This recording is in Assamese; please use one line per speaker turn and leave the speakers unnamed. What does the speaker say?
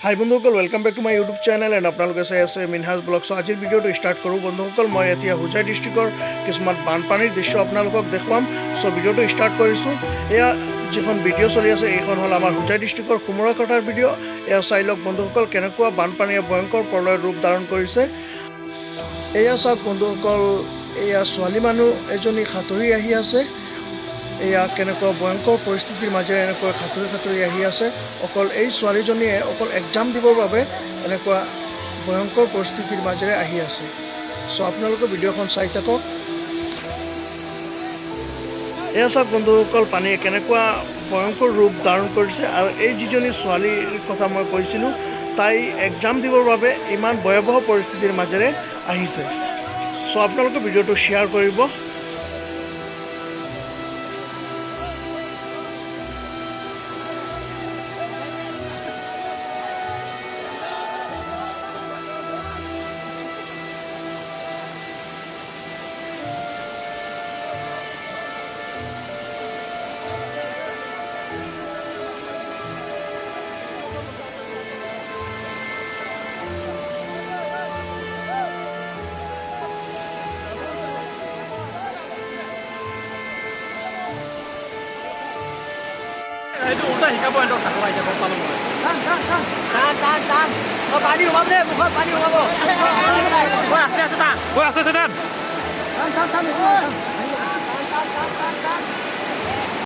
হাই বন্ধুসকল, welcome back to my YouTube channel and আপোনালোকে চাই আছে মিনহাজ ব্লগ। চ' আজিৰ ভিডিঅ'টো ষ্টাৰ্ট কৰোঁ বন্ধুসকল। মই এতিয়া হোজাই ডিষ্ট্ৰিক্টৰ কিছুমান বানপানীৰ দৃশ্য আপোনালোকক দেখুৱাম। চ' ভিডিঅ'টো ষ্টাৰ্ট কৰিছোঁ। এয়া যিখন ভিডিঅ' চলি আছে এইখন হ'ল আমাৰ হোজাই ডিষ্ট্ৰিক্টৰ কুমৰাকটাৰ ভিডিঅ'। এয়া চাই লওক বন্ধুসকল, কেনেকুৱা বানপানীয়ে ভয়ংকৰ প্ৰলয়ৰ ৰূপ ধাৰণ কৰিছে। এয়া চাওক বন্ধুসকল, এয়া ছোৱালী মানুহ এজনী সাঁতুৰি আহি আছে। এয়া কেনেকুৱা ভয়ংকৰ পৰিস্থিতিৰ মাজেৰে এনেকৈ সাঁতুৰি আহি আছে। অকল এই ছোৱালীজনীয়ে অকল এক্সাম দিবৰ বাবে এনেকুৱা ভয়ংকৰ পৰিস্থিতিৰ মাজেৰে আহি আছে। চ' আপোনালোকে ভিডিঅ'খন চাই থাকক। এয়া চাওক বন্ধুসকল, পানীয়ে কেনেকুৱা ভয়ংকৰ ৰূপ ধাৰণ কৰিছে। আৰু এই যিজনী ছোৱালীৰ কথা মই কৈছিলোঁ, তাই এক্সাম দিবৰ বাবে ইমান ভয়াৱহ পৰিস্থিতিৰ মাজেৰে আহিছে। চ' আপোনালোকে ভিডিঅ'টো শ্বেয়াৰ কৰিব।
এইটো উল্টা শিকাব সিহঁতক ঠাকুৰ আহিছে গম পালোঁ মই।
পানী সোমাব দেই, মুখত পানী সোমাব।
আছে টান আছে টান।